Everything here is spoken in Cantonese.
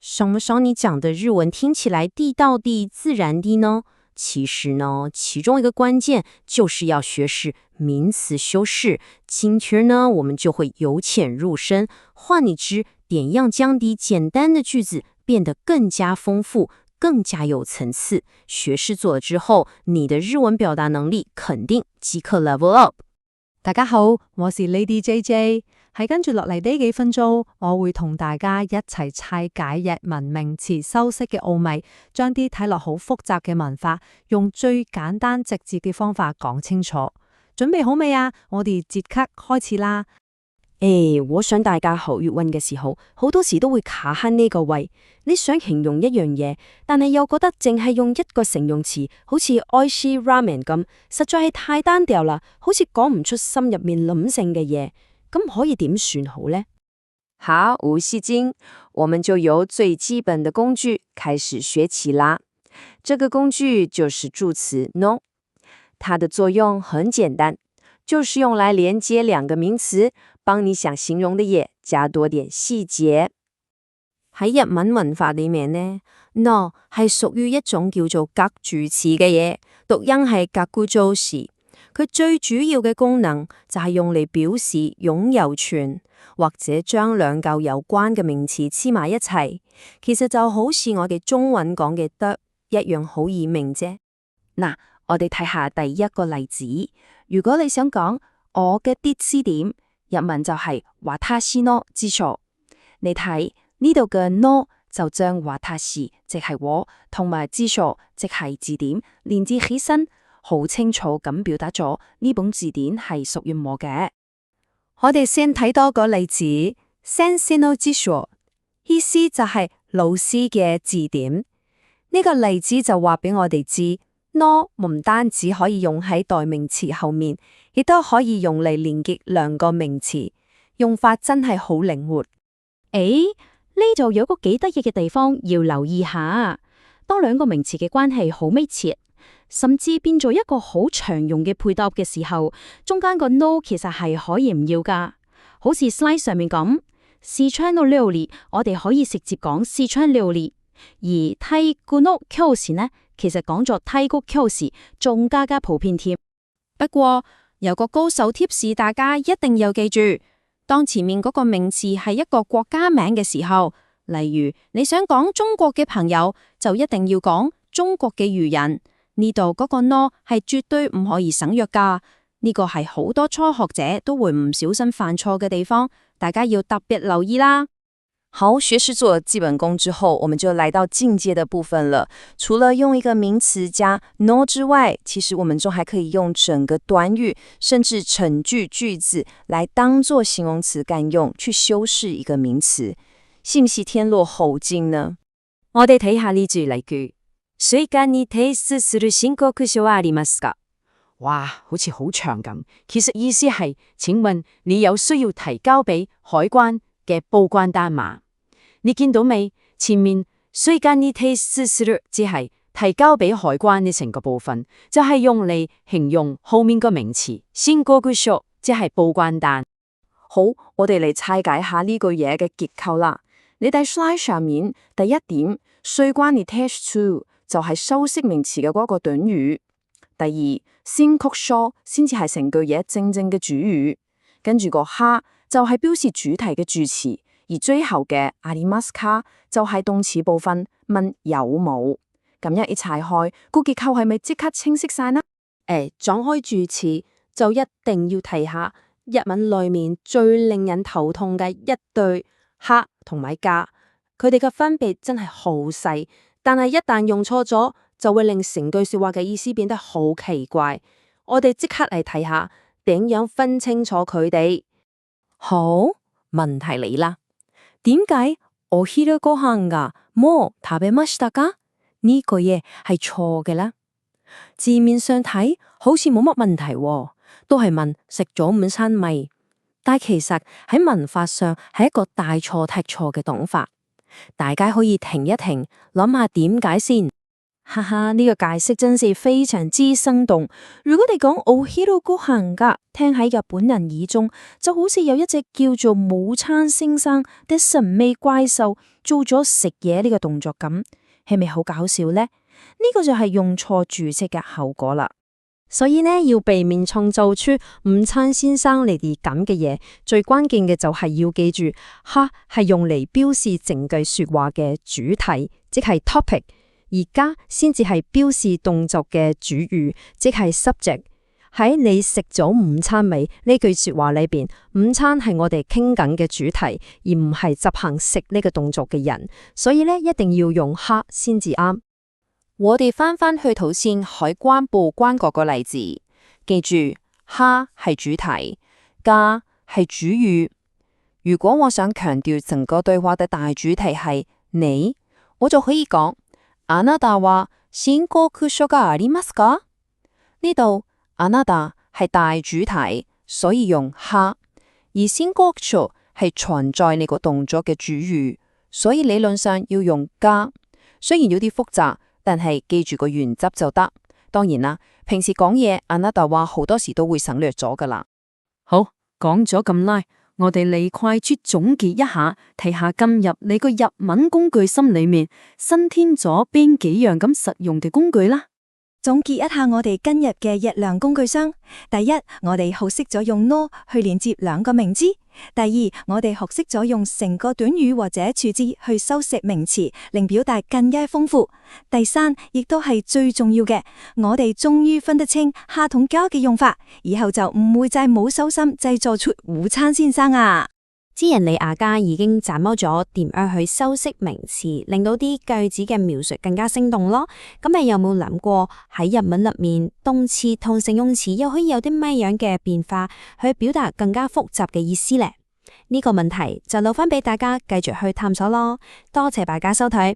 什么时候你讲的日文听起来地道地、自然地呢？其实呢，其中一个关键就是要学识名词修饰。今天呢，我们就会由浅入深，换你知点样将底简单的句子变得更加丰富、更加有层次。学识做了之後，你的日文表達能力肯定即刻 level up。大家好，我是 Lady JJ。喺跟住落嚟呢幾分鐘，我會同大家一齊拆解日文名詞修飾嘅奧秘，將啲睇落好複雜嘅文法，用最簡單直接嘅方法講清楚。準備好未啊？我哋即刻開始啦！我想大家學粵文嘅時候，好多時都會卡喺呢個位。你想形容一樣嘢，但係又覺得淨係用一個形容詞，好似愛式 ramen 咁，實在係太單調啦，好似講唔出心入面諗性嘅嘢。咁可以點算好呢？好，無戲精，我們就由最基本的工具開始學起啦。這個工具就是助詞 no， 它的作用很簡單，就是用來連接兩個名詞，幫你想形容的嘢加多點細節。喺日文文法裏面呢 no 係屬於一種叫做格助詞嘅嘢，讀音係格固造詞。佢最主要嘅功能就係用嚟表示擁有權，或者將兩嚿有關嘅名詞黐埋一齊。其實就好似我哋中文講嘅得一樣，好易明啫。嗱，我哋睇下第一個例子。如果你想講我嘅啲支點，日文就係私の支所。你睇呢度嘅 no 就將私即係我同埋支所即係字典連接起身。好清楚咁表達咗呢本字典係屬於我嘅。我哋先睇多個例子，先生の辞書，意思就係老師嘅字典。呢個例子就話俾我哋知 no 唔單止可以用喺代名詞後面，亦都可以用嚟連結兩個名詞，用法真係好靈活。呢度有個幾得意嘅地方要留意下，當兩個名詞嘅關係好密切，甚至變做一個好常用嘅配搭嘅時候，中間個 no 其實係可以唔要噶。好似 slide 上面咁，四川の料理，我哋可以直接講四川料理，而太鼓の教師呢，其實講作太鼓教師，仲加普遍添。不過有個高手貼士，大家一定要記住，當前面嗰個名詞係一個國家名嘅時候，例如你想講中國嘅朋友，就一定要講中國嘅漁人。呢度嗰個 no 係絕對唔可以省略噶，呢個係好多初學者都會唔小心犯錯嘅地方，大家要特別留意啦。好，學識做了基本功之後，我們就來到進階的部分了。除了用一個名詞加 no 之外，其實我們仲還可以用整個短語甚至整句句子來當作形容詞幹用，去修飾一個名詞，是唔是天落後勁呢？我哋睇下呢句例句。水間に提出する申告書はありますか？哇，好似好長咁。其實意思係，請問你有需要提交俾海關嘅報關單嗎？你見到未？前面水間に提出する只係提交俾海關嘅成個部分，就係用嚟形容後面個名詞申告書，即係報關單。好，我哋嚟拆解下呢句嘢嘅結構啦。你睇 slide 上面第一點，水間に提出就係修飾名詞嘅嗰個短語。第二，申告書先至係成句嘢正正嘅主語，跟住個哈就係表示主題嘅助詞，而最後嘅ありますか就係動詞部分，問有冇。咁樣一拆開，個結構係咪即刻清晰晒呢？講開助詞就一定要提下日文裏面最令人頭痛嘅一對哈同埋加，佢哋嘅分別真係好細。但係一旦用錯咗，就會令成句說話嘅意思變得好奇怪。我哋即刻嚟睇下點樣分清楚佢哋。好，問題嚟啦，點解お昼ご飯がもう食べましたか？呢句嘢係錯嘅啦。字面上睇好似冇乜問題喎，都係問食咗午餐未？但係其實喺文法上係一個大錯特錯嘅講法。大家可以停一停，諗下點解先。哈哈，呢個解釋真是非常之生動。如果你講お昼ご飯が，聽喺日本人耳中，就好似有一隻叫做午餐先生的神秘怪獸做咗食嘢呢個動作咁，係咪好搞笑呢？呢個就係用錯注釋嘅後果啦。所以呢，要避免創造出午餐先生呢啲咁嘅嘢，最關鍵嘅就係要記住，哈係用嚟標示整句說話嘅主題，即係 topic， 而加先至係標示動作嘅主語，即係 subject。喺你食咗午餐未呢句說話裏邊，午餐係我哋傾緊嘅主題，而唔係執行食呢個動作嘅人，所以呢，一定要用哈先至啱。我哋翻去頭先海關報關嗰個例子，記住哈係主題，加係主語。如果我想強調整個對話嘅大主題係你，我就可以講あなたは申告書がありますか？呢度あなた係大主題，所以用哈，而申告書係存在你個動作嘅主語，所以理論上要用加。雖然有啲複雜，但係記住個原則就得。當然啦，平時講嘢あなたは好多時都會省略咗噶啦。好，講咗咁耐，我哋嚟快速總結一下，睇下今日你個日文工具心裏面新添咗邊幾樣咁實用嘅工具啦。總結一下我哋今日嘅日常工具箱。第一，我哋學識咗用 no 去連接兩個名詞。第二，我哋學識咗用成個短語或者處置去修飾名詞，令表達更加豐富。第三，亦都係最重要嘅，我哋終於分得清哈同加嘅用法，以後就唔會再冇手心製作出午餐先生啊！知人理阿家已經斬摸咗點樣去修飾名詞，令到啲句子嘅描述更加生動咯。咁你有冇諗過喺日文入面，動詞同形容詞又可以有啲咩樣嘅變化，去表達更加複雜嘅意思呢？呢個問題就留翻俾大家繼續去探索咯。多謝大家收睇。